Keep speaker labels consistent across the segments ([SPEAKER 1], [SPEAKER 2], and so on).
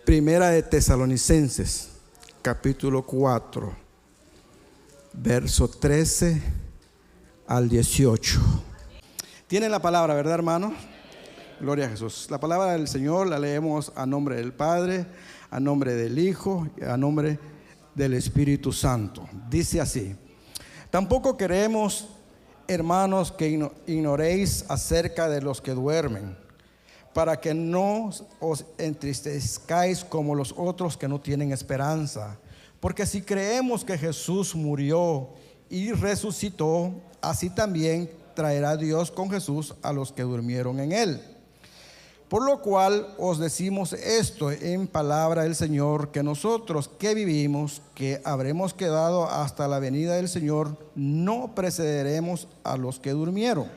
[SPEAKER 1] Primera de Tesalonicenses, capítulo 4, verso 13 al 18. Tienen la palabra, ¿verdad, hermanos? Gloria a Jesús. La palabra del Señor la leemos a nombre del Padre, a nombre del Hijo y a nombre del Espíritu Santo. Dice así: tampoco queremos, hermanos, que ignoréis acerca de los que duermen, para que no os entristezcáis como los otros que no tienen esperanza. Porque si creemos que Jesús murió y resucitó, así también traerá Dios con Jesús a los que durmieron en él. Por lo cual os decimos esto en palabra del Señor, que nosotros que vivimos, que habremos quedado hasta la venida del Señor, no precederemos a los que durmieron.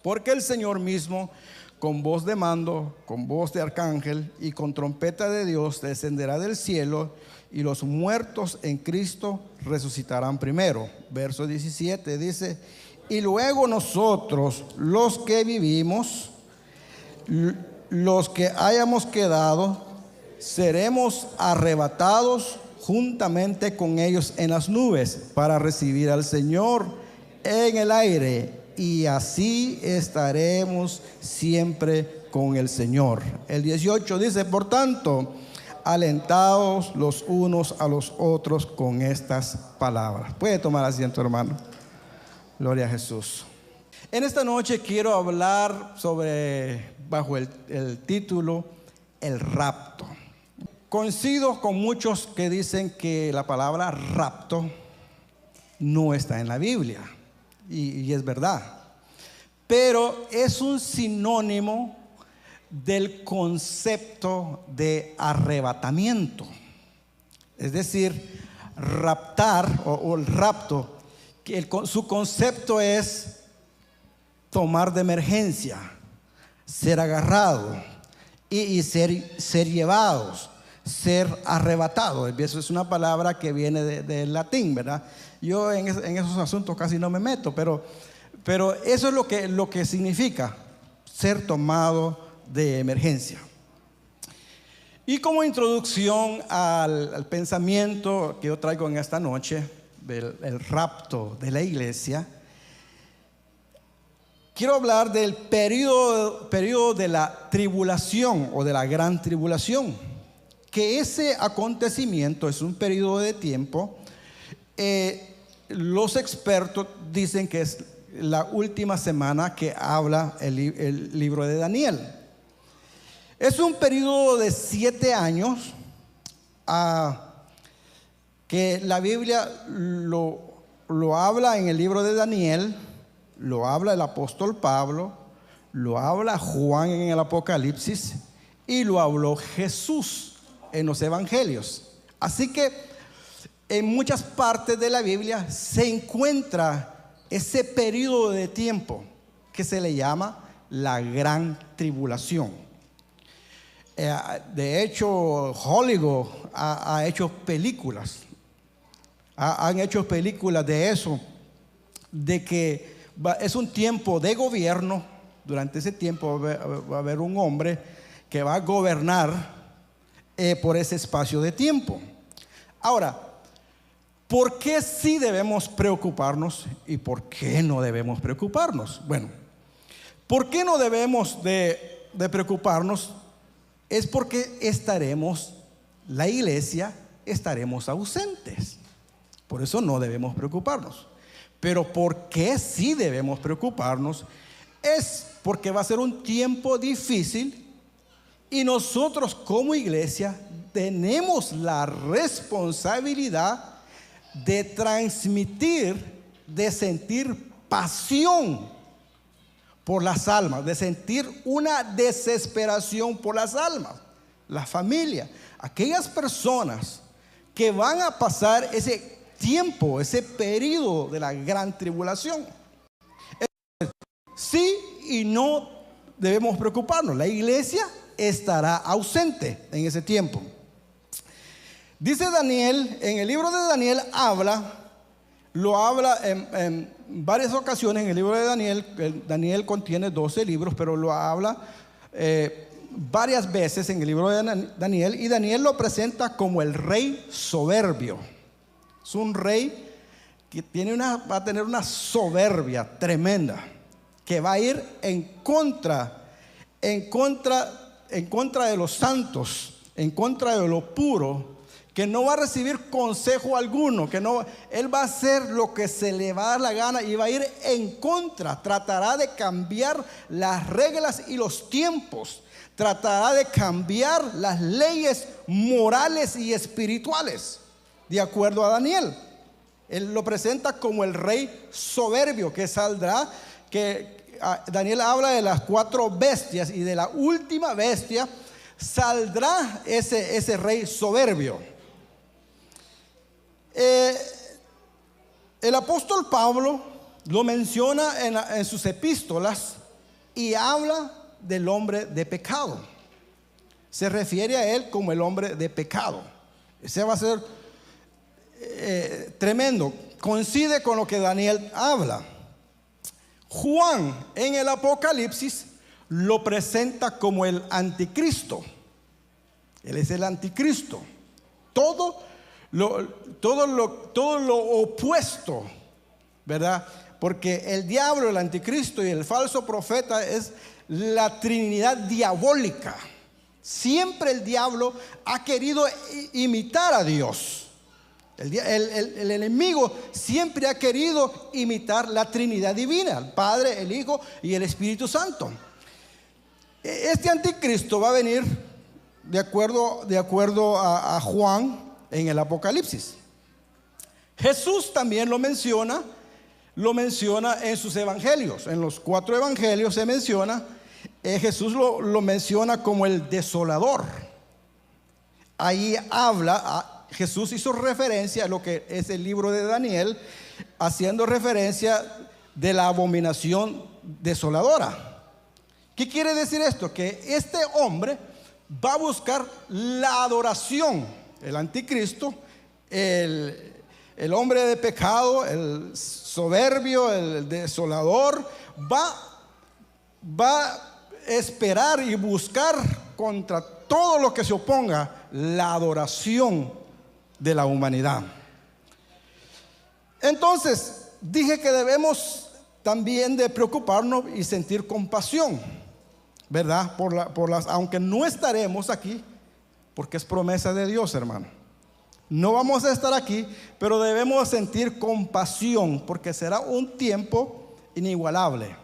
[SPEAKER 1] Porque el Señor mismo, con voz de mando, con voz de arcángel y con trompeta de Dios, descenderá del cielo, y los muertos en Cristo resucitarán primero. Verso 17 dice: y luego nosotros, los que vivimos, los que hayamos quedado, seremos arrebatados juntamente con ellos en las nubes para recibir al Señor en el aire, y así estaremos siempre con el Señor. El 18 dice: por tanto, alentaos los unos a los otros con estas palabras. Puede tomar asiento, hermano. Gloria a Jesús. En esta noche quiero hablar bajo el título El rapto. Coincido con muchos que dicen que la palabra rapto no está en la Biblia. Y es verdad, pero es un sinónimo del concepto de arrebatamiento. Es decir, raptar o el rapto, su concepto es tomar de emergencia, ser agarrado y ser llevados, ser arrebatados. Eso es una palabra que viene del latín, ¿verdad? Yo en esos asuntos casi no me meto, pero eso es lo que significa ser tomado de emergencia. Y como introducción al pensamiento que yo traigo en esta noche del rapto de la iglesia, quiero hablar del periodo de la tribulación o de la gran tribulación, que ese acontecimiento es un periodo de tiempo. Los expertos dicen que es la última semana que habla el libro de Daniel. Es un periodo de 7 años que la Biblia lo habla en el libro de Daniel, lo habla el apóstol Pablo, lo habla Juan en el Apocalipsis y lo habló Jesús en los evangelios. Así que en muchas partes de la Biblia se encuentra ese periodo de tiempo que se le llama la gran tribulación. De hecho, Hollywood ha hecho películas. Han hecho películas de eso, de que es un tiempo de gobierno. Durante ese tiempo va a haber un hombre que va a gobernar por ese espacio de tiempo. Ahora, ¿por qué sí debemos preocuparnos y por qué no debemos preocuparnos? Bueno, ¿por qué no debemos de preocuparnos? Es porque la iglesia estaremos ausentes. Por eso no debemos preocuparnos. Pero ¿por qué sí debemos preocuparnos? Es porque va a ser un tiempo difícil y nosotros como iglesia tenemos la responsabilidad de transmitir, de sentir pasión por las almas, de sentir una desesperación por las almas, la familia, aquellas personas que van a pasar ese tiempo, ese periodo de la gran tribulación. Sí y no debemos preocuparnos. La iglesia estará ausente en ese tiempo. Dice Daniel, en el libro de Daniel lo habla en varias ocasiones. En el libro de Daniel, Daniel contiene 12 libros, pero lo habla varias veces en el libro de Daniel, y Daniel lo presenta como el rey soberbio. Es un rey que va a tener una soberbia tremenda, que va a ir en contra de los santos, en contra de lo puro, que no va a recibir consejo alguno, él va a hacer lo que se le va a dar la gana y va a ir en contra. Tratará de cambiar las reglas y los tiempos, tratará de cambiar las leyes morales y espirituales, de acuerdo a Daniel. Él lo presenta como el rey soberbio que saldrá, Daniel habla de las 4 bestias, y de la última bestia saldrá ese rey soberbio. El apóstol Pablo lo menciona en sus epístolas y habla del hombre de pecado. Se refiere a él como el hombre de pecado. Ese va a ser tremendo. Coincide con lo que Daniel habla. Juan en el Apocalipsis lo presenta como el anticristo. Él es el anticristo. Todo lo opuesto, ¿verdad? Porque el diablo, el anticristo y el falso profeta es la trinidad diabólica. Siempre el diablo ha querido imitar a Dios. El enemigo siempre ha querido imitar la Trinidad divina, el Padre, el Hijo y el Espíritu Santo. Este anticristo va a venir de acuerdo a Juan en el Apocalipsis. Jesús también lo menciona en sus evangelios. En los 4 evangelios se menciona, Jesús lo menciona como el desolador. Ahí Jesús hizo referencia a lo que es el libro de Daniel, haciendo referencia de la abominación desoladora. ¿Qué quiere decir esto? Que este hombre va a buscar la adoración. El anticristo, el hombre de pecado, el soberbio, el desolador, va a esperar y buscar contra todo lo que se oponga la adoración de la humanidad. Entonces, dije que debemos también de preocuparnos y sentir compasión, ¿verdad? Aunque no estaremos aquí, porque es promesa de Dios, hermano. No vamos a estar aquí, pero debemos sentir compasión, porque será un tiempo inigualable.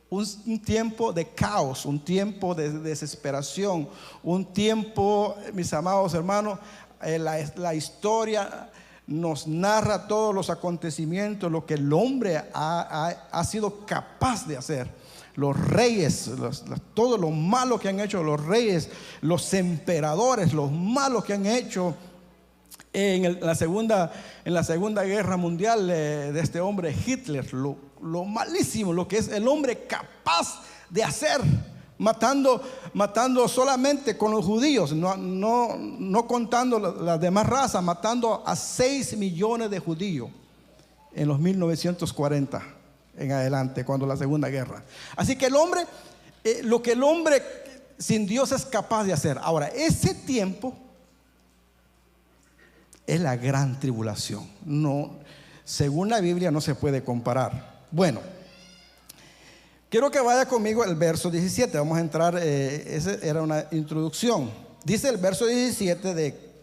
[SPEAKER 1] Un tiempo de caos, un tiempo de desesperación, un tiempo, mis amados hermanos, la historia nos narra todos los acontecimientos, lo que el hombre ha sido capaz de hacer. Los reyes, todo lo malo que han hecho los reyes, los emperadores, los malos que han hecho en la segunda guerra mundial de este hombre Hitler, lo malísimo, lo que es el hombre capaz de hacer, matando solamente con los judíos, no contando las demás razas, matando a 6 millones de judíos en los 1940 en adelante, cuando la segunda guerra. Así que el hombre, lo que el hombre sin Dios es capaz de hacer. Ahora, ese tiempo es la gran tribulación. No, según la Biblia no se puede comparar. Bueno, quiero que vaya conmigo al verso 17. Vamos a entrar, esa era una introducción. Dice el verso 17 de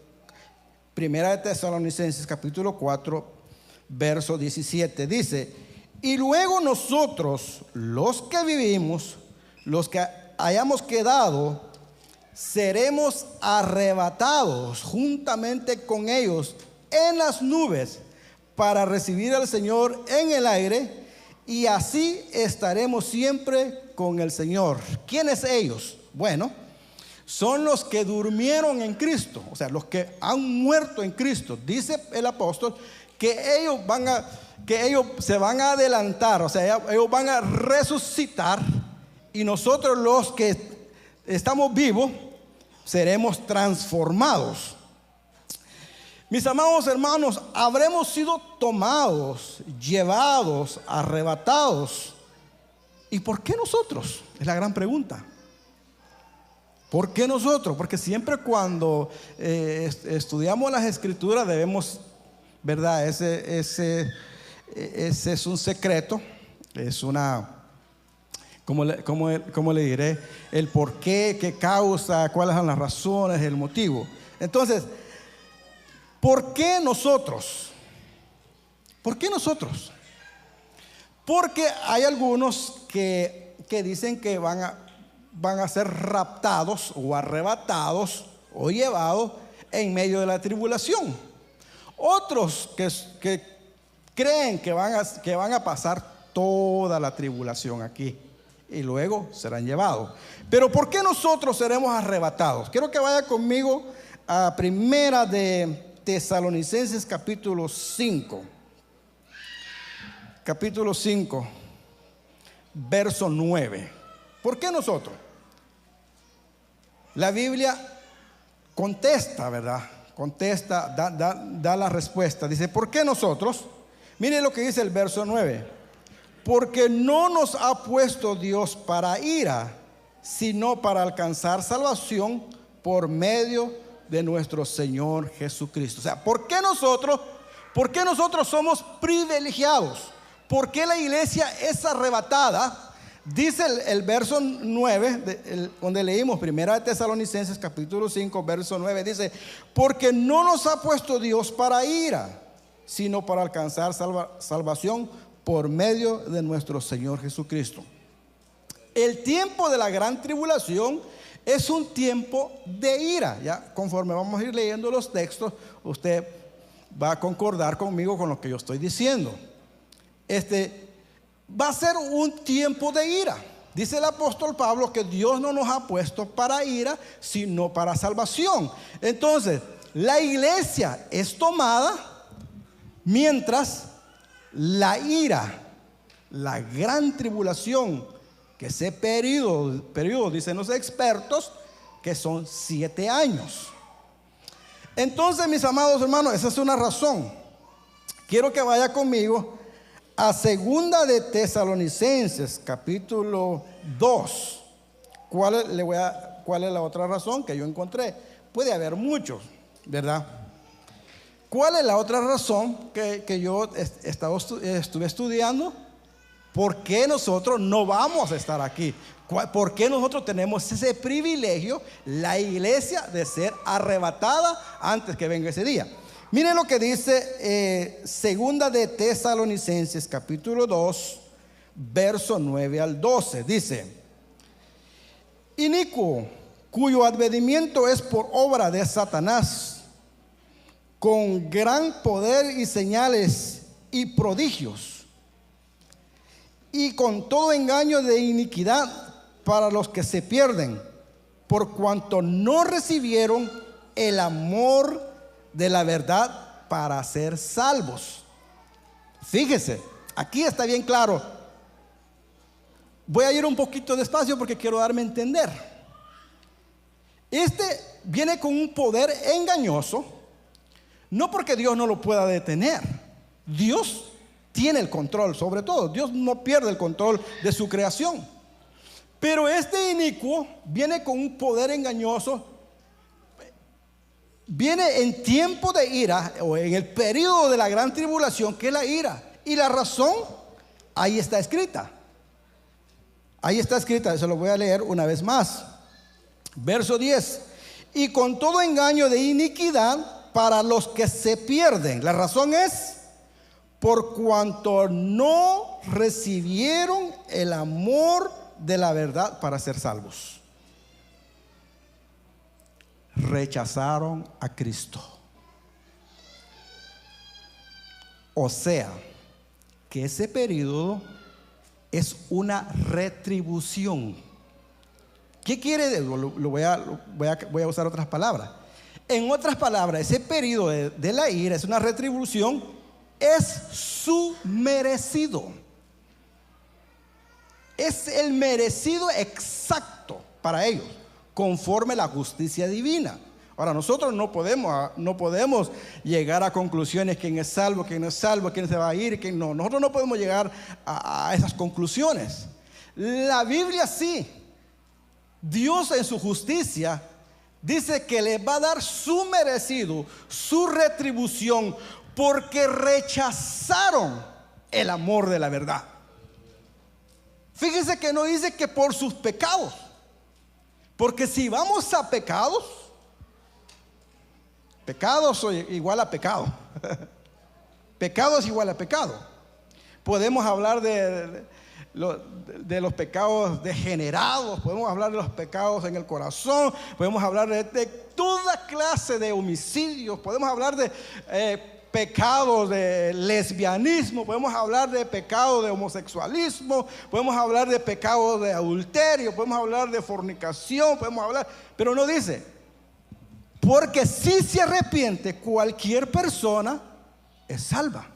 [SPEAKER 1] Primera de Tesalonicenses capítulo 4, verso 17. Dice: y luego nosotros, los que vivimos, los que hayamos quedado, seremos arrebatados juntamente con ellos en las nubes para recibir al Señor en el aire, y así estaremos siempre con el Señor. ¿Quiénes ellos? Bueno, son los que durmieron en Cristo, o sea, los que han muerto en Cristo. Dice el apóstol que ellos se van a adelantar, o sea, ellos van a resucitar, y nosotros los que estamos vivos seremos transformados. Mis amados hermanos, habremos sido tomados, llevados, arrebatados. ¿Y por qué nosotros? Es la gran pregunta. ¿Por qué nosotros? Porque siempre cuando estudiamos las Escrituras debemos, ¿verdad? Ese es un secreto, es una, ¿cómo le diré? El por qué, qué causa, cuáles son las razones, el motivo. Entonces, ¿por qué nosotros? ¿Por qué nosotros? Porque hay algunos que dicen que van a ser raptados o arrebatados o llevados en medio de la tribulación. Otros que creen que van a pasar toda la tribulación aquí y luego serán llevados. Pero ¿por qué nosotros seremos arrebatados? Quiero que vaya conmigo a Primera de Tesalonicenses capítulo 5. Capítulo 5, verso 9. ¿Por qué nosotros? La Biblia contesta, ¿verdad? Contesta, da la respuesta. Dice, ¿por qué nosotros? Mire lo que dice el verso 9. Porque no nos ha puesto Dios para ira, sino para alcanzar salvación por medio de nuestro Señor Jesucristo. O sea, ¿por qué nosotros somos privilegiados? ¿Por qué la iglesia es arrebatada? Dice el verso 9, donde leímos Primera de Tesalonicenses capítulo 5, verso 9, dice, porque no nos ha puesto Dios para ira, sino para alcanzar salvación por medio de nuestro Señor Jesucristo. El tiempo de la gran tribulación es un tiempo de ira. Ya conforme vamos a ir leyendo los textos, usted va a concordar conmigo con lo que yo estoy diciendo. Va a ser un tiempo de ira. Dice el apóstol Pablo que Dios no nos ha puesto para ira, sino para salvación. Entonces, la iglesia es tomada mientras la ira, la gran tribulación, que ese periodo dicen los expertos, que son 7 años. Entonces, mis amados hermanos, esa es una razón. Quiero que vaya conmigo a Segunda de Tesalonicenses capítulo 2. ¿Cuál es la otra razón que yo encontré? Puede haber muchos, ¿verdad? ¿Cuál es la otra razón que yo estuve estudiando? ¿Por qué nosotros no vamos a estar aquí? ¿Por qué nosotros tenemos ese privilegio, la iglesia, de ser arrebatada antes que venga ese día? Miren lo que dice Segunda de Tesalonicenses capítulo 2, verso 9 al 12. Dice, inicuo, cuyo advenimiento es por obra de Satanás, con gran poder y señales y prodigios, y con todo engaño de iniquidad para los que se pierden, por cuanto no recibieron el amor de la verdad para ser salvos. Fíjese, aquí está bien claro. Voy a ir un poquito despacio porque quiero darme a entender. Viene con un poder engañoso, no porque Dios no lo pueda detener. Dios tiene el control sobre todo. Dios no pierde el control de su creación. Pero este inicuo viene con un poder engañoso. Viene en tiempo de ira, o en el periodo de la gran tribulación, que es la ira. Y la razón, ahí está escrita. Ahí está escrita, se lo voy a leer una vez más. Verso 10. Y con todo engaño de iniquidad para los que se pierden. La razón es, por cuanto no recibieron el amor de la verdad para ser salvos. Rechazaron a Cristo. O sea, que ese periodo es una retribución. ¿Qué quiere decir? Voy a usar otras palabras. En otras palabras, ese periodo de la ira es una retribución, es su merecido. Es el merecido exacto para ellos, conforme la justicia divina. Ahora, nosotros no podemos llegar a conclusiones: quién es salvo, quién no es salvo, quién se va a ir, quién no. Nosotros no podemos llegar a esas conclusiones. La Biblia sí. Dios en su justicia dice que le va a dar su merecido, su retribución, porque rechazaron el amor de la verdad. Fíjese que no dice que por sus pecados, porque si vamos a pecados, pecado es igual a pecado. Pecado es igual a pecado. Podemos hablar de los pecados degenerados, podemos hablar de los pecados en el corazón, podemos hablar de toda clase de homicidios, podemos hablar de pecados de lesbianismo, podemos hablar de pecados de homosexualismo, podemos hablar de pecados de adulterio, podemos hablar de fornicación, podemos hablar, pero no dice, porque si se arrepiente cualquier persona es salva.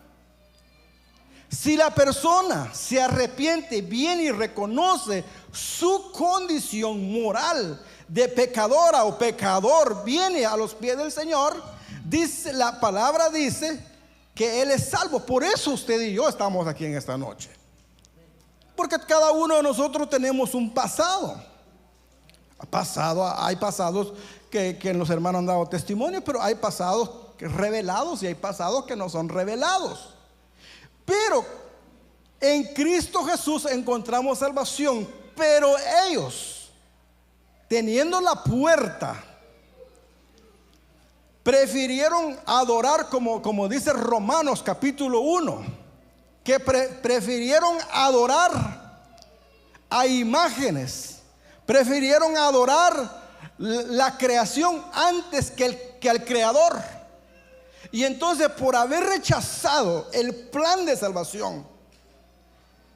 [SPEAKER 1] Si la persona se arrepiente, viene y reconoce su condición moral de pecadora o pecador, viene a los pies del Señor, dice, la palabra dice que Él es salvo. Por eso usted y yo estamos aquí en esta noche, porque cada uno de nosotros tenemos un pasado. Hay pasados que los hermanos han dado testimonio, pero hay pasados revelados y hay pasados que no son revelados. Pero en Cristo Jesús encontramos salvación. Pero ellos, teniendo la puerta, prefirieron adorar, como dice Romanos capítulo 1, que prefirieron adorar a imágenes, prefirieron adorar la creación antes que al Creador. Y entonces, por haber rechazado el plan de salvación,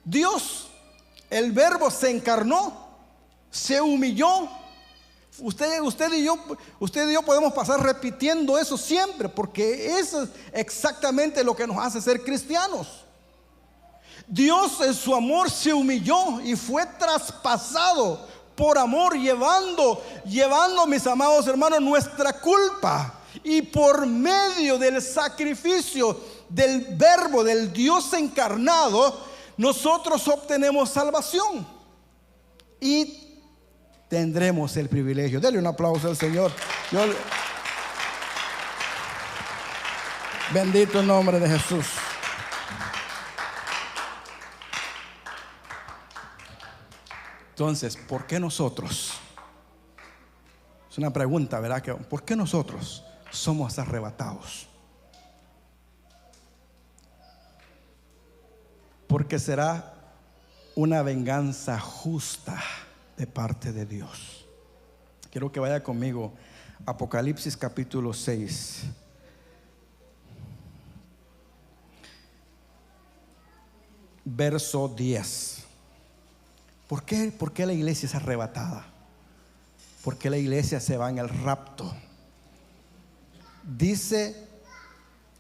[SPEAKER 1] Dios, el Verbo, se encarnó, se humilló. Usted y yo podemos pasar repitiendo eso siempre, porque eso es exactamente lo que nos hace ser cristianos. Dios en su amor se humilló y fue traspasado por amor, llevando, mis amados hermanos, nuestra culpa. Y por medio del sacrificio del Verbo, del Dios encarnado, nosotros obtenemos salvación y tendremos el privilegio. Dele un aplauso al Señor. Bendito el nombre de Jesús. Entonces, ¿por qué nosotros? Es una pregunta, ¿verdad? ¿Por qué nosotros somos arrebatados? Porque será una venganza justa de parte de Dios. Quiero que vaya conmigo a Apocalipsis capítulo 6. Verso 10. ¿Por qué la iglesia es arrebatada? ¿Por qué la iglesia se va en el rapto? Dice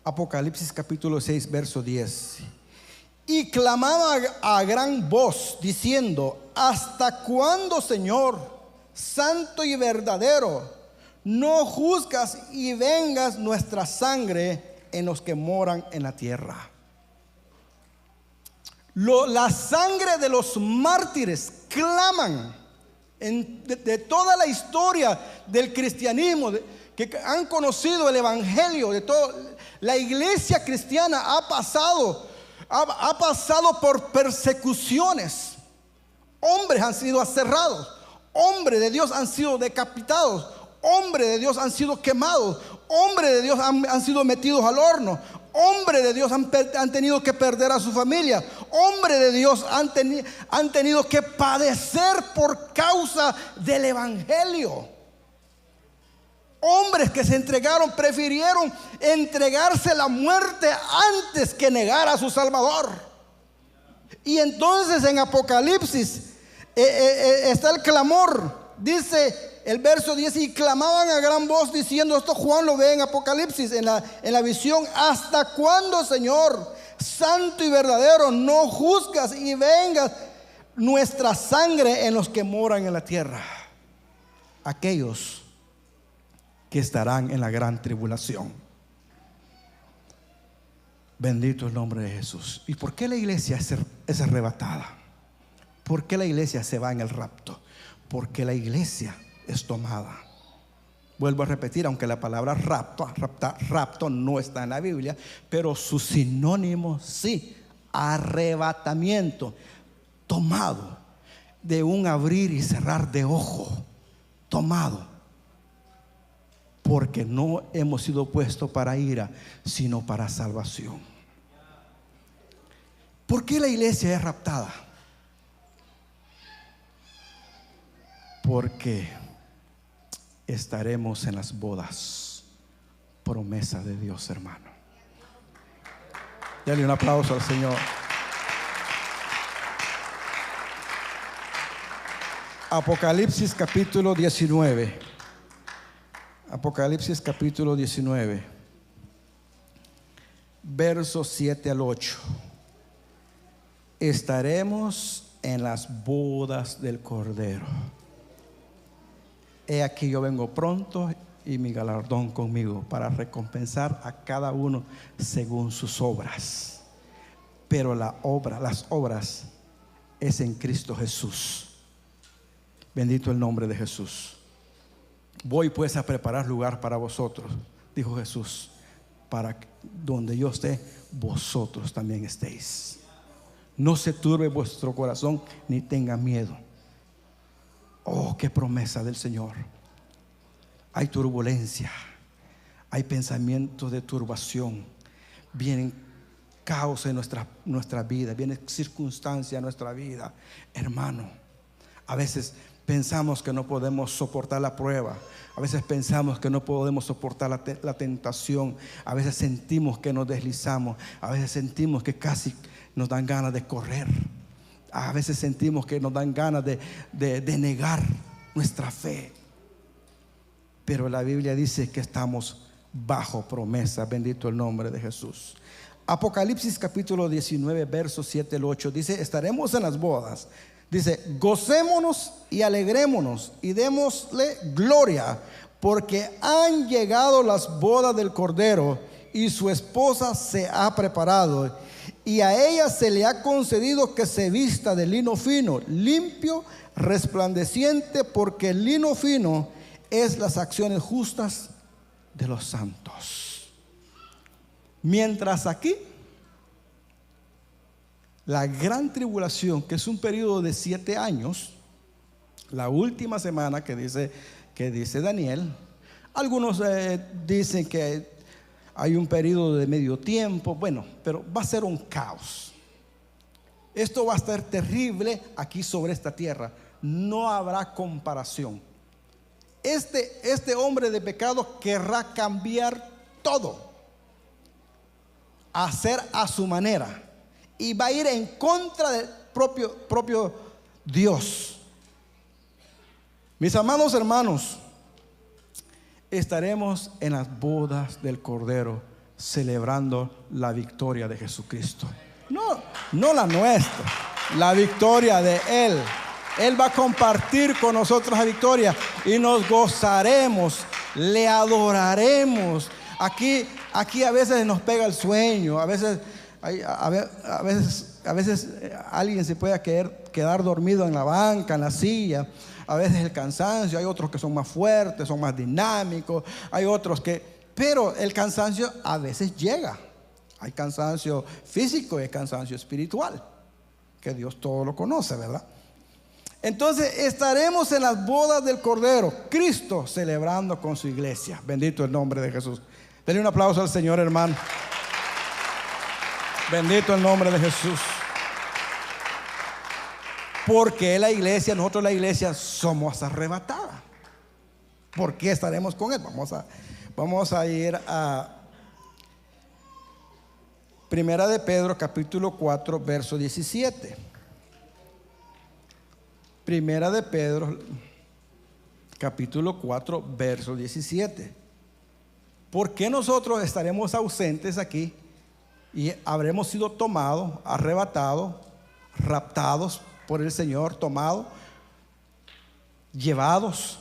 [SPEAKER 1] Apocalipsis capítulo 6 verso 10: y clamaba a gran voz diciendo: ¿hasta cuándo, Señor, santo y verdadero, no juzgas y vengas nuestra sangre en los que moran en la tierra? La sangre de los mártires claman de toda la historia del cristianismo, que han conocido el evangelio, de todo. La iglesia cristiana ha pasado por persecuciones. Hombres han sido aserrados, hombres de Dios han sido decapitados, hombres de Dios han sido quemados, hombres de Dios han sido metidos al horno, hombres de Dios han tenido que perder a su familia, hombres de Dios han tenido que padecer por causa del evangelio. Hombres que se entregaron, prefirieron entregarse la muerte antes que negar a su Salvador. Y entonces en Apocalipsis está el clamor. Dice el verso 10: y clamaban a gran voz diciendo, esto Juan lo ve en Apocalipsis, en la visión: ¿hasta cuándo, Señor, santo y verdadero, no juzgas y vengas nuestra sangre en los que moran en la tierra? Aquellos que estarán en la gran tribulación. Bendito el nombre de Jesús. ¿Y por qué la iglesia es arrebatada? ¿Por qué la iglesia se va en el rapto? porque la iglesia es tomada. Vuelvo a repetir, aunque la palabra rapto no está en la Biblia, pero su sinónimo sí, arrebatamiento, tomado, de un abrir y cerrar de ojo, tomado, porque no hemos sido puestos para ira, sino para salvación. ¿Por qué la iglesia es raptada? Porque estaremos en las bodas, promesa de Dios, hermano. Dale un aplauso al Señor. Apocalipsis capítulo 19. Apocalipsis capítulo 19, versos 7 al 8. Estaremos en las bodas del Cordero. He aquí yo vengo pronto y mi galardón conmigo para recompensar a cada uno según sus obras. Pero las obras es en Cristo Jesús. Bendito el nombre de Jesús. Voy pues a preparar lugar para vosotros, dijo Jesús, para que donde yo esté, vosotros también estéis. No se turbe vuestro corazón ni tenga miedo. Oh, qué promesa del Señor. Hay turbulencia, hay pensamientos de turbación, vienen caos en nuestra vida, vienen circunstancias en nuestra vida. Hermano, a veces pensamos que no podemos soportar la prueba. A veces pensamos que no podemos soportar la tentación. A veces sentimos que nos deslizamos. A veces sentimos que casi nos dan ganas de correr. A veces sentimos que nos dan ganas de negar nuestra fe. Pero la Biblia dice que estamos bajo promesa. Bendito el nombre de Jesús. Apocalipsis capítulo 19, versos 7 al 8 dice: estaremos en las bodas. Dice: gocémonos y alegrémonos y démosle gloria, porque han llegado las bodas del Cordero y su esposa se ha preparado, y a ella se le ha concedido que se vista de lino fino, limpio, resplandeciente, porque el lino fino es las acciones justas de los santos. Mientras aquí la gran tribulación, que es un periodo de 7 años, la última semana que dice Daniel. Algunos dicen que hay un periodo de medio tiempo. Bueno, pero va a ser un caos. Esto va a estar terrible aquí sobre esta tierra. No habrá comparación. Este hombre de pecado querrá cambiar todo, hacer a su manera, y va a ir en contra del propio Dios. Mis amados hermanos, estaremos en las bodas del Cordero celebrando la victoria de Jesucristo. No la nuestra, la victoria de Él. Él va a compartir con nosotros la victoria y nos gozaremos, le adoraremos. Aquí a veces nos pega el sueño, a veces alguien se puede quedar dormido en la banca, en la silla. A veces el cansancio, hay otros que son más fuertes, son más dinámicos, hay otros pero el cansancio a veces llega. Hay cansancio físico y hay cansancio espiritual, que Dios todo lo conoce, ¿verdad? Entonces estaremos en las bodas del Cordero, Cristo celebrando con su iglesia. Bendito el nombre de Jesús. Denle un aplauso al Señor, hermano. Bendito el nombre de Jesús. Porque nosotros la iglesia somos arrebatadas. ¿Por qué estaremos con Él? Vamos a ir a Primera de Pedro capítulo 4 verso 17. Primera de Pedro capítulo 4 verso 17. ¿Por qué nosotros estaremos ausentes aquí y habremos sido tomados, arrebatados, raptados por el Señor, tomados, llevados?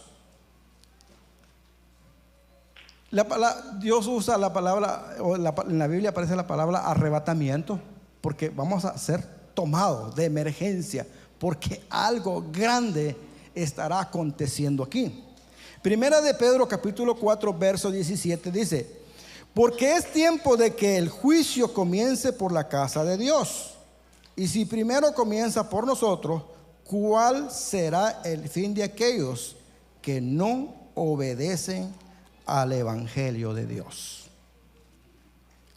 [SPEAKER 1] Dios usa la palabra, en la Biblia aparece la palabra arrebatamiento, porque vamos a ser tomados de emergencia, porque algo grande estará aconteciendo aquí. Primera de Pedro capítulo 4 verso 17 dice: porque es tiempo de que el juicio comience por la casa de Dios. Y si primero comienza por nosotros, ¿cuál será el fin de aquellos que no obedecen al evangelio de Dios?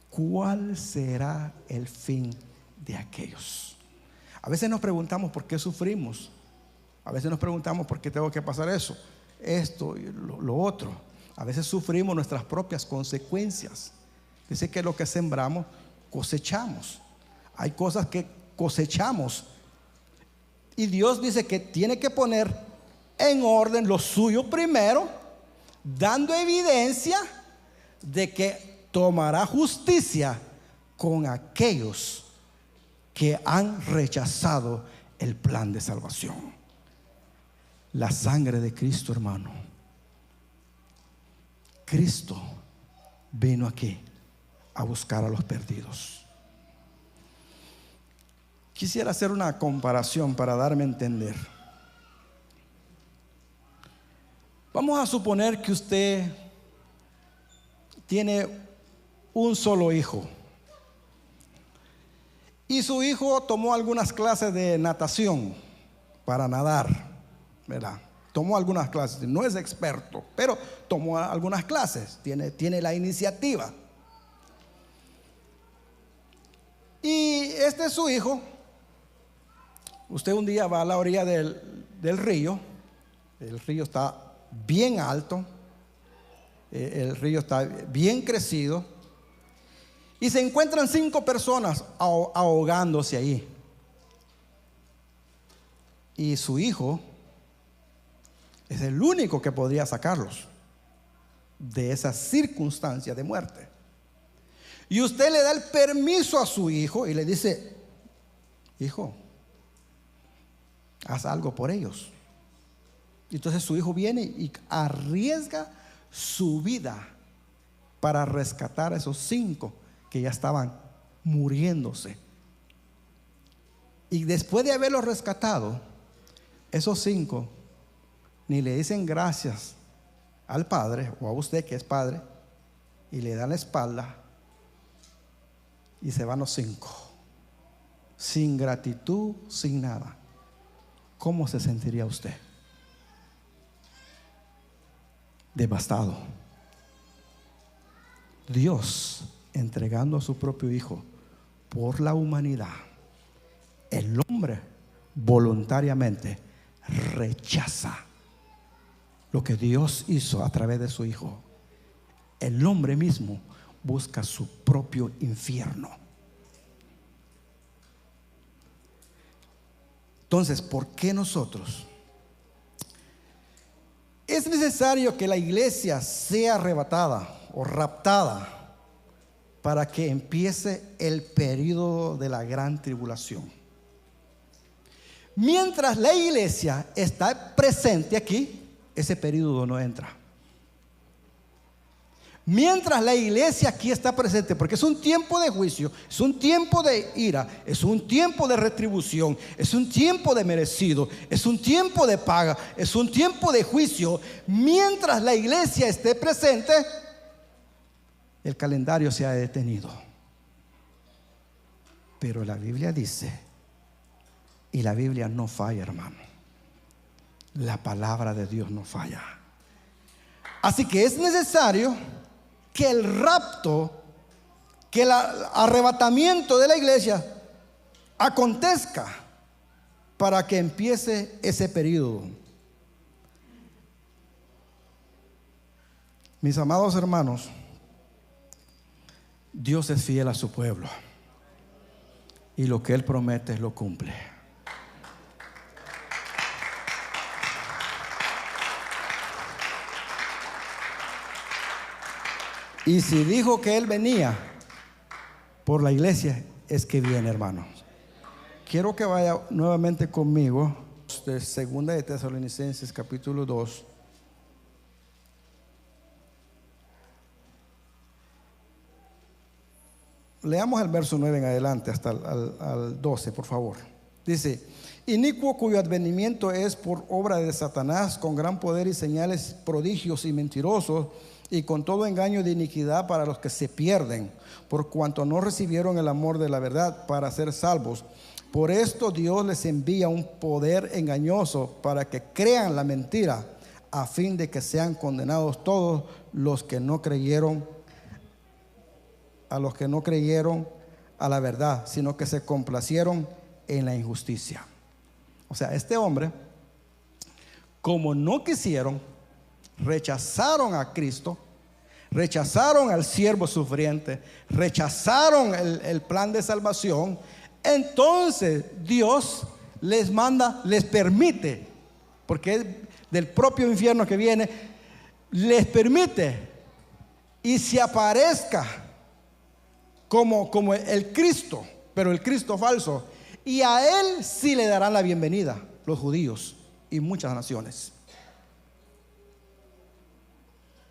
[SPEAKER 1] ¿Cuál será el fin de aquellos? A veces nos preguntamos por qué sufrimos. A veces nos preguntamos por qué tengo que pasar eso, esto y lo otro. A veces sufrimos nuestras propias consecuencias. Dice que lo que sembramos, cosechamos. Hay cosas que cosechamos. Y Dios dice que tiene que poner en orden lo suyo primero, dando evidencia de que tomará justicia con aquellos que han rechazado el plan de salvación. La sangre de Cristo, hermano. Cristo vino aquí a buscar a los perdidos. Quisiera hacer una comparación para darme a entender. Vamos a suponer que usted tiene un solo hijo y su hijo tomó algunas clases de natación para nadar, ¿verdad? Tomó algunas clases, no es experto, pero tomó algunas clases, tiene la iniciativa. Y este es su hijo. Usted un día va a la orilla del río. El río está bien alto, el río está bien crecido, y se encuentran 5 personas ahogándose ahí. Y su hijo es el único que podría sacarlos de esa circunstancia de muerte. Y usted le da el permiso a su hijo y le dice: hijo, haz algo por ellos. Entonces su hijo viene y arriesga su vida para rescatar a esos 5 que ya estaban muriéndose. Y después de haberlos rescatado, esos 5 ni le dicen gracias al padre o a usted que es padre, y le dan la espalda y se van los 5 sin gratitud, sin nada. ¿Cómo se sentiría usted? Devastado. Dios entregando a su propio hijo por la humanidad. El hombre voluntariamente rechaza lo que Dios hizo a través de su hijo. El hombre mismo busca su propio infierno. Entonces, ¿por qué nosotros? Es necesario que la iglesia sea arrebatada o raptada para que empiece el periodo de la gran tribulación. Mientras la iglesia está presente aquí, ese periodo no entra. Mientras la iglesia aquí está presente, porque es un tiempo de juicio, es un tiempo de ira, es un tiempo de retribución, es un tiempo de merecido, es un tiempo de paga, es un tiempo de juicio. Mientras la iglesia esté presente, el calendario se ha detenido. Pero la Biblia dice, y la Biblia no falla, hermano, la palabra de Dios no falla. Así que es necesario que el rapto, que el arrebatamiento de la iglesia acontezca para que empiece ese periodo. Mis amados hermanos, Dios es fiel a su pueblo y lo que Él promete lo cumple. Y si dijo que Él venía por la iglesia, es que viene, hermanos. Quiero que vaya nuevamente conmigo de Segunda de Tesalonicenses capítulo 2. Leamos el verso 9 en adelante hasta al 12, por favor. Dice: inicuo cuyo advenimiento es por obra de Satanás, con gran poder y señales, prodigios y mentirosos, y con todo engaño de iniquidad para los que se pierden, por cuanto no recibieron el amor de la verdad para ser salvos. Por esto Dios les envía un poder engañoso para que crean la mentira, a fin de que sean condenados todos los que no creyeron, a los que no creyeron a la verdad, sino que se complacieron en la injusticia. O sea, este hombre, como no quisieron, rechazaron a Cristo, rechazaron al siervo sufriente, rechazaron el plan de salvación. Entonces Dios les manda, les permite, porque es del propio infierno que viene, les permite y se aparezca como el Cristo, pero el Cristo falso, y a él sí le darán la bienvenida los judíos y muchas naciones.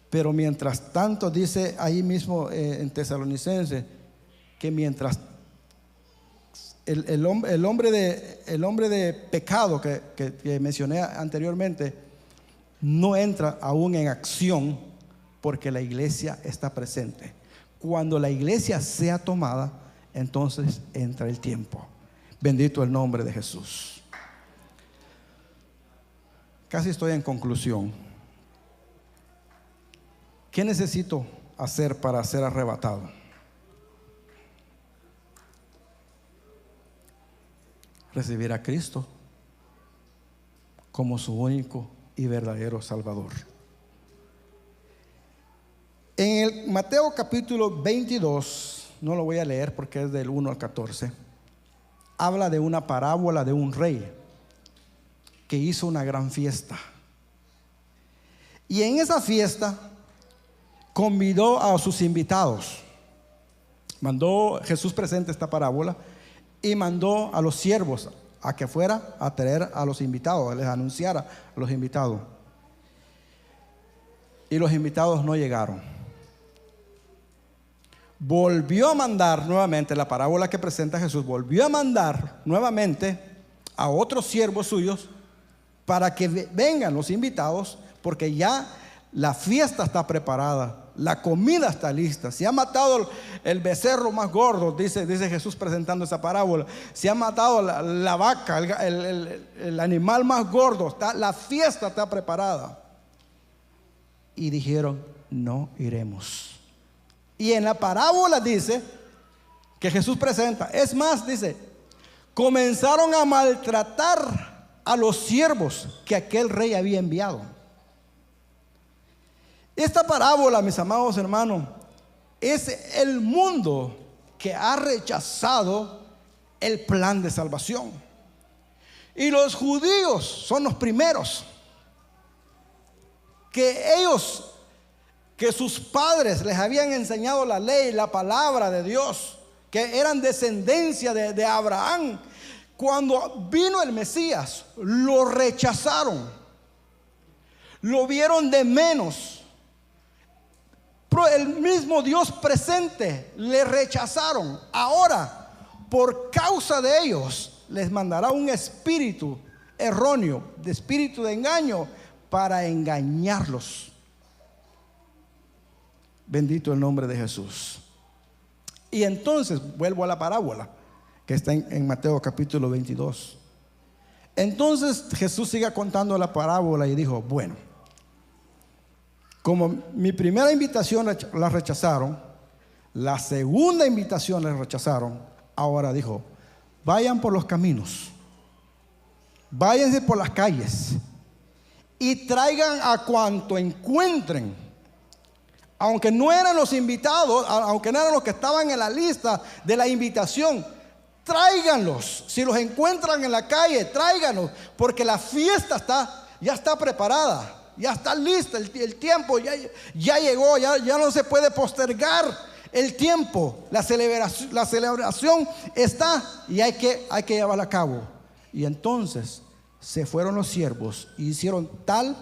[SPEAKER 1] Pero mientras tanto, dice ahí mismo en Tesalonicenses, que mientras el hombre de pecado que mencioné anteriormente no entra aún en acción, porque la iglesia está presente. Cuando la iglesia sea tomada, entonces entra el tiempo. Bendito el nombre de Jesús. Casi estoy en conclusión. ¿Qué necesito hacer para ser arrebatado? Recibir a Cristo como su único y verdadero Salvador. En el Mateo capítulo 22, no lo voy a leer porque es del 1 al 14, habla de una parábola de un rey que hizo una gran fiesta. Y en esa fiesta convidó a sus invitados. Jesús presenta esta parábola y mandó a los siervos a que fuera a traer a los invitados, les anunciara a los invitados. Y los invitados no llegaron. Volvió a mandar nuevamente, la parábola que presenta Jesús, volvió a mandar nuevamente a otros siervos suyos para que vengan los invitados, porque ya la fiesta está preparada, la comida está lista. Se ha matado el becerro más gordo, dice Jesús presentando esa parábola. Se ha matado la vaca, el animal más gordo. La fiesta está preparada. Y dijeron, no iremos. Y en la parábola dice que Jesús presenta, es más, dice, comenzaron a maltratar a los siervos que aquel rey había enviado. Esta parábola, mis amados hermanos, es el mundo que ha rechazado el plan de salvación. Y los judíos son los primeros que sus padres les habían enseñado la ley, la palabra de Dios, que eran descendencia de Abraham. Cuando vino el Mesías, lo rechazaron, lo vieron de menos. Pero el mismo Dios presente le rechazaron. Ahora, por causa de ellos, les mandará un espíritu erróneo, de espíritu de engaño, para engañarlos. Bendito el nombre de Jesús. Y entonces vuelvo a la parábola que está en Mateo capítulo 22. Entonces Jesús sigue contando la parábola y dijo, bueno, como mi primera invitación la rechazaron, la segunda invitación la rechazaron, ahora dijo, vayan por los caminos, váyanse por las calles y traigan a cuanto encuentren. Aunque no eran los invitados, aunque no eran los que estaban en la lista de la invitación, tráiganlos. Si los encuentran en la calle, tráiganlos, porque la fiesta ya está preparada. Ya está lista, el tiempo ya llegó, ya no se puede postergar el tiempo. La celebración está y hay que llevarla a cabo. Y entonces se fueron los siervos y hicieron tal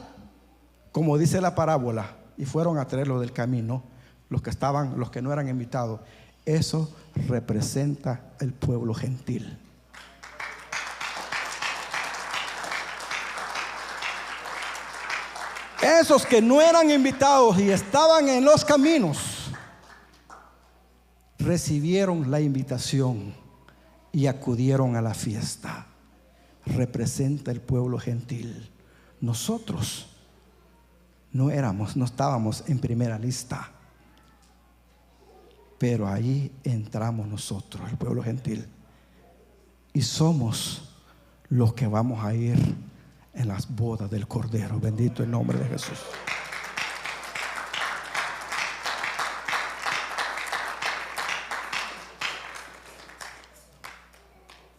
[SPEAKER 1] como dice la parábola, y fueron a traerlo del camino, los que no eran invitados. Eso representa el pueblo gentil. Esos que no eran invitados y estaban en los caminos, recibieron la invitación y acudieron a la fiesta. Representa el pueblo gentil. Nosotros no estábamos en primera lista, pero ahí entramos nosotros, el pueblo gentil, y somos los que vamos a ir en las bodas del Cordero. Bendito el nombre de Jesús.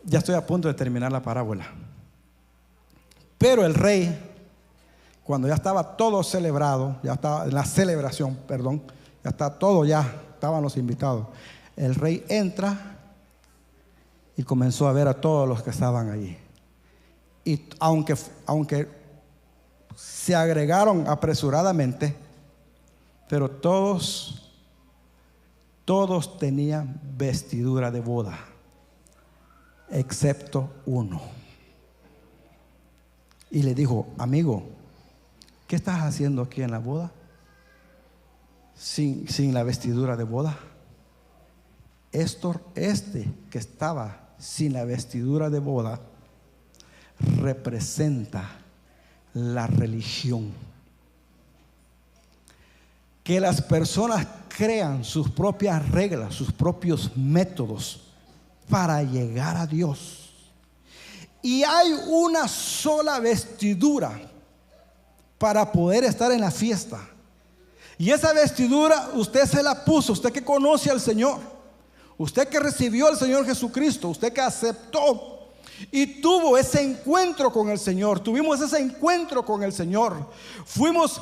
[SPEAKER 1] Ya estoy a punto de terminar la parábola. Pero el rey, cuando ya estaba todo celebrado, ya estaba en la celebración, perdón, ya está todo, ya estaban los invitados. El rey entra y comenzó a ver a todos los que estaban allí. Y aunque se agregaron apresuradamente, pero todos tenían vestidura de boda, excepto uno. Y le dijo: amigo, ¿qué estás haciendo aquí en la boda sin la vestidura de boda? Este que estaba sin la vestidura de boda representa la religión. Que las personas crean sus propias reglas, sus propios métodos para llegar a Dios. Y hay una sola vestidura para poder estar en la fiesta. Y esa vestidura usted se la puso, usted que conoce al Señor, usted que recibió al Señor Jesucristo, usted que aceptó y tuvo ese encuentro con el Señor. Tuvimos ese encuentro con el Señor. Fuimos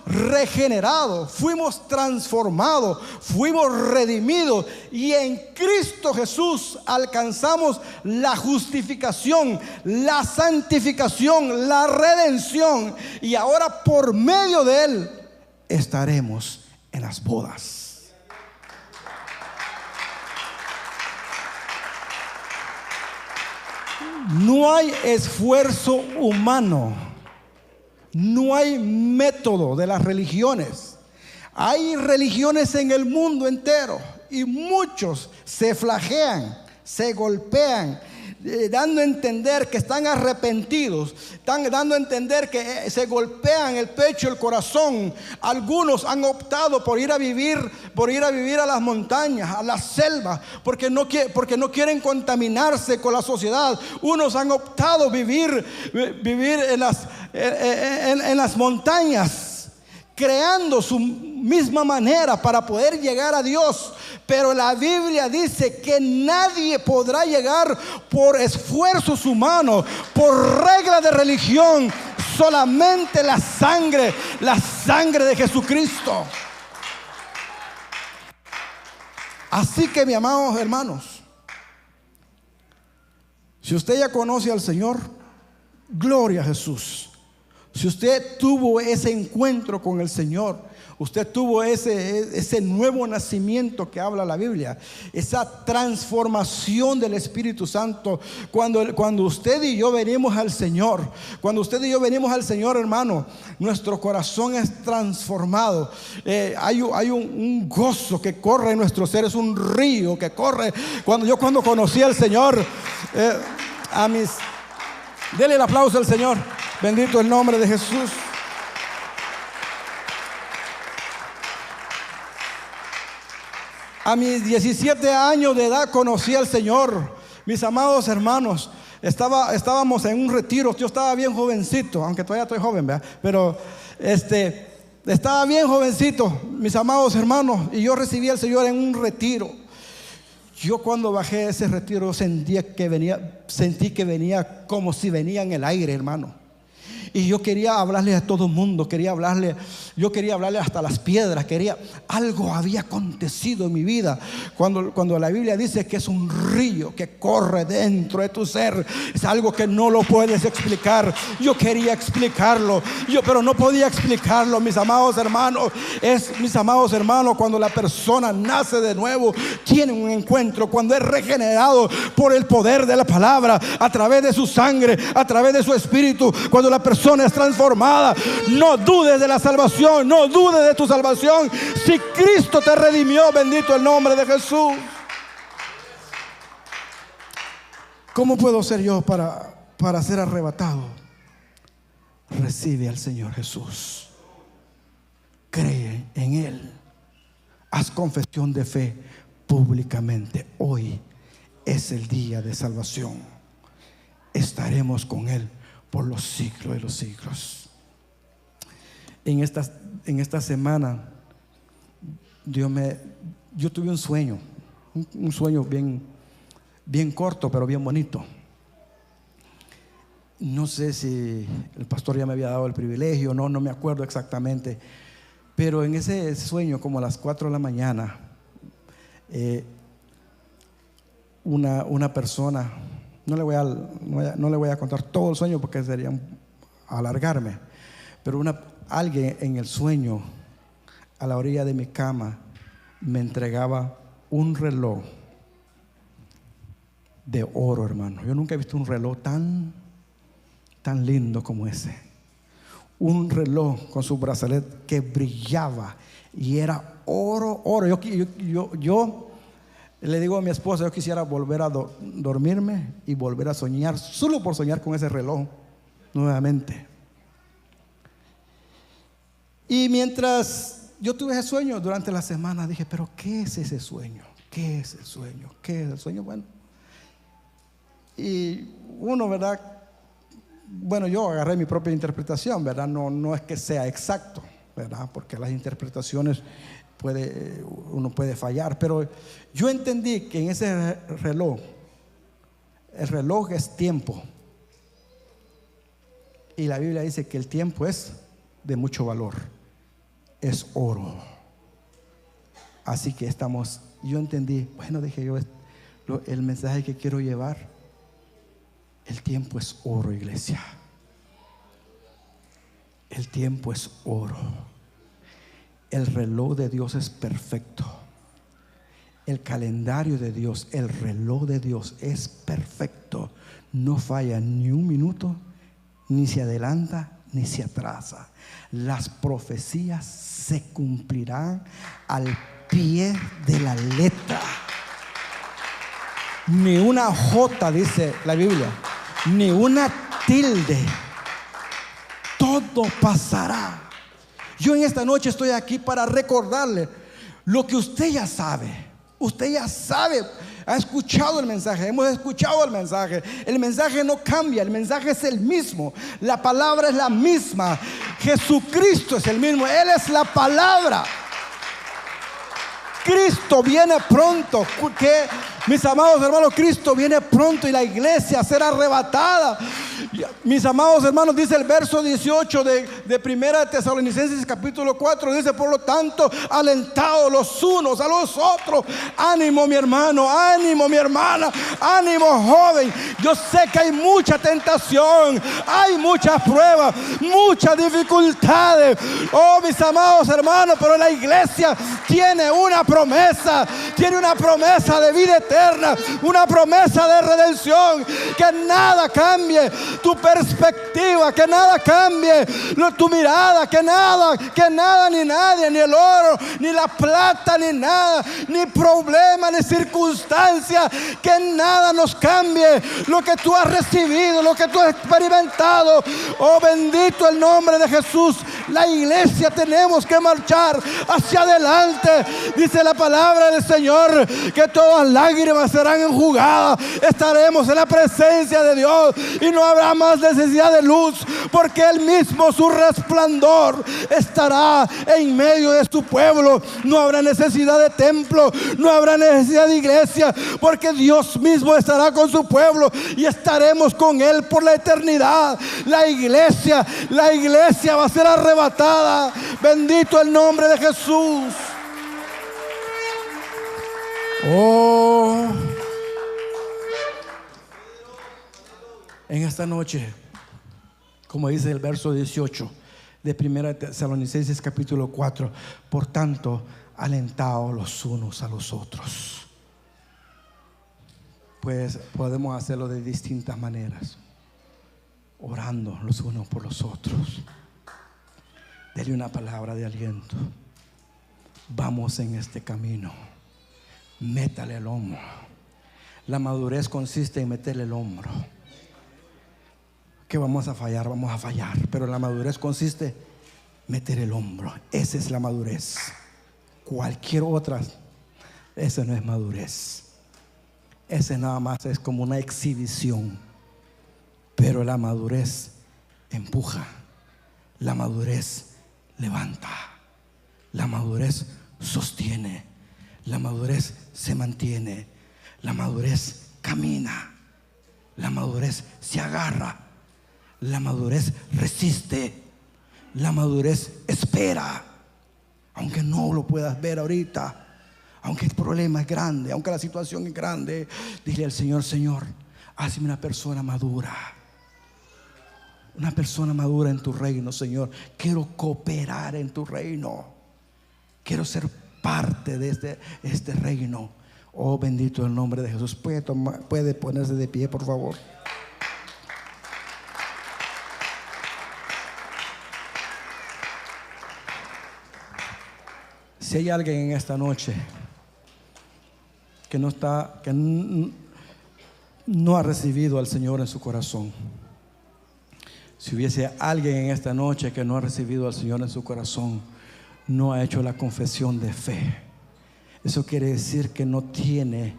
[SPEAKER 1] regenerados, fuimos transformados, fuimos redimidos, y en Cristo Jesús alcanzamos la justificación, la santificación, la redención, y ahora por medio de Él estaremos en las bodas. No hay esfuerzo humano, no hay método de las religiones. Hay religiones en el mundo entero y muchos se flagelan, se golpean, dando a entender que están arrepentidos, están dando a entender que se golpean el pecho, el corazón. Algunos han optado por ir a vivir a las montañas, a las selvas, porque no quieren contaminarse con la sociedad. Unos han optado vivir en las montañas, creando su misma manera para poder llegar a Dios. Pero la Biblia dice que nadie podrá llegar por esfuerzos humanos, por regla de religión, solamente la sangre de Jesucristo. Así que, mis amados hermanos, si usted ya conoce al Señor, gloria a Jesús. Si usted tuvo ese encuentro con el Señor, usted tuvo ese nuevo nacimiento que habla la Biblia, esa transformación del Espíritu Santo. Cuando usted y yo venimos al Señor, hermano, nuestro corazón es transformado. Hay un gozo que corre en nuestro ser, es un río que corre. Cuando conocí al Señor, denle el aplauso al Señor. Bendito el nombre de Jesús. A mis 17 años de edad conocí al Señor. Mis amados hermanos, estábamos en un retiro. Yo estaba bien jovencito, aunque todavía estoy joven, ¿verdad? Pero estaba bien jovencito, mis amados hermanos, y yo recibí al Señor en un retiro. Yo cuando bajé de ese retiro sentí que venía como si venía en el aire, hermano. Y yo quería hablarle a todo el mundo, yo quería hablarle hasta las piedras. Algo había acontecido en mi vida. Cuando la Biblia dice que es un río que corre dentro de tu ser, es algo que no lo puedes explicar. Yo quería explicarlo, pero no podía explicarlo, mis amados hermanos. Cuando la persona nace de nuevo, tiene un encuentro, cuando es regenerado por el poder de la palabra, a través de su sangre, a través de su espíritu, cuando la persona persona es transformada. No dudes de la salvación, no dudes de tu salvación. Si Cristo te redimió, bendito el nombre de Jesús. ¿Cómo puedo ser yo para ser arrebatado? Recibe al Señor Jesús. Cree en Él. Haz confesión de fe públicamente. Hoy es el día de salvación. Estaremos con Él por los siglos de los siglos. En esta semana yo tuve un sueño bien corto, pero bien bonito. No sé si el pastor ya me había dado el privilegio, no me acuerdo exactamente. Pero en ese sueño, como a las 4 de la mañana, una persona, no le voy a contar todo el sueño porque sería alargarme, pero alguien en el sueño, a la orilla de mi cama, me entregaba un reloj de oro, hermano. Yo nunca he visto un reloj tan lindo como ese. Un reloj con su brazalete que brillaba y era oro. Yo le digo a mi esposa, yo quisiera volver a dormirme y volver a soñar, solo por soñar con ese reloj nuevamente. Y mientras yo tuve ese sueño durante la semana, dije, pero ¿qué es ese sueño? ¿Qué es el sueño? ¿Qué es el sueño? Bueno, y uno, ¿verdad? Bueno, yo agarré mi propia interpretación, ¿verdad? No es que sea exacto, ¿verdad? Porque las interpretaciones uno puede fallar, pero yo entendí que en ese reloj, el reloj es tiempo, y la Biblia dice que el tiempo es de mucho valor, es oro. Así que yo entendí, bueno, dije yo, el mensaje que quiero llevar, el tiempo es oro, iglesia. El tiempo es oro. El reloj de Dios es perfecto. El calendario de Dios, el reloj de Dios es perfecto. No falla ni un minuto, ni se adelanta, ni se atrasa. Las profecías se cumplirán al pie de la letra. Ni una jota, dice la Biblia, ni una tilde. Todo pasará. Yo en esta noche estoy aquí para recordarle lo que usted ya sabe. Usted ya sabe, ha escuchado el mensaje, hemos escuchado el mensaje. El mensaje no cambia, el mensaje es el mismo. La palabra es la misma. Jesucristo es el mismo, Él es la palabra. Cristo viene pronto. Que, mis amados hermanos, Cristo viene pronto y la iglesia será arrebatada. Mis amados hermanos, dice el verso 18 de 1 Tesalonicenses capítulo 4, dice: por lo tanto, alentados los unos a los otros. Ánimo, mi hermano, ánimo, mi hermana, ánimo, joven. Yo sé que hay mucha tentación, hay muchas pruebas, muchas dificultades. Oh, mis amados hermanos, pero la iglesia tiene una promesa, de vida eterna, una promesa de redención. Que nada cambie tu perspectiva, que nada cambie tu mirada, que nada ni nadie, ni el oro, ni la plata, ni nada, ni problema, ni circunstancia, que nada nos cambie lo que tú has recibido, lo que tú has experimentado. Oh, bendito el nombre de Jesús. La iglesia tenemos que marchar hacia adelante. Dice la palabra del Señor que todas lágrimas serán enjugadas. Estaremos en la presencia de Dios y no habrá más necesidad de luz, porque Él mismo, su resplandor, estará en medio de su pueblo. No habrá necesidad de templo, no habrá necesidad de iglesia, porque Dios mismo estará con su pueblo y estaremos con Él por la eternidad. La iglesia va a ser arrebatada. Bendito el nombre de Jesús. Oh, en esta noche, como dice el verso 18 de 1 Tesalonicenses capítulo 4, por tanto, alentaos los unos a los otros. Pues podemos hacerlo de distintas maneras. orando los unos por los otros. Dele una palabra de aliento. Vamos en este camino. Métale el hombro. La madurez consiste en meterle el hombro. Que vamos a fallar, pero la madurez consiste en meter el hombro. Esa es la madurez. Cualquier otra, esa no es madurez. Ese nada más es como una exhibición. Pero la madurez empuja. La madurez levanta. La madurez sostiene. La madurez se mantiene. La madurez camina. La madurez se agarra. La madurez resiste. La madurez espera. Aunque no lo puedas ver ahorita, aunque el problema es grande, aunque la situación es grande, dile al Señor: Señor, hazme una persona madura. Una persona madura en tu reino, Señor. Quiero cooperar en tu reino. Quiero ser parte de este reino. Oh, bendito el nombre de Jesús. Puede ponerse de pie, por favor. Si hay alguien en esta noche que no ha recibido al Señor en su corazón, si hubiese alguien en esta noche que no ha recibido al Señor en su corazón, no ha hecho la confesión de fe, eso quiere decir que no tiene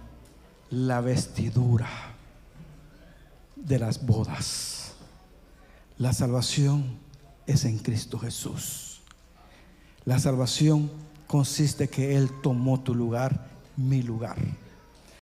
[SPEAKER 1] la vestidura de las bodas. La salvación es en Cristo Jesús. La salvación consiste que Él tomó tu lugar, mi lugar.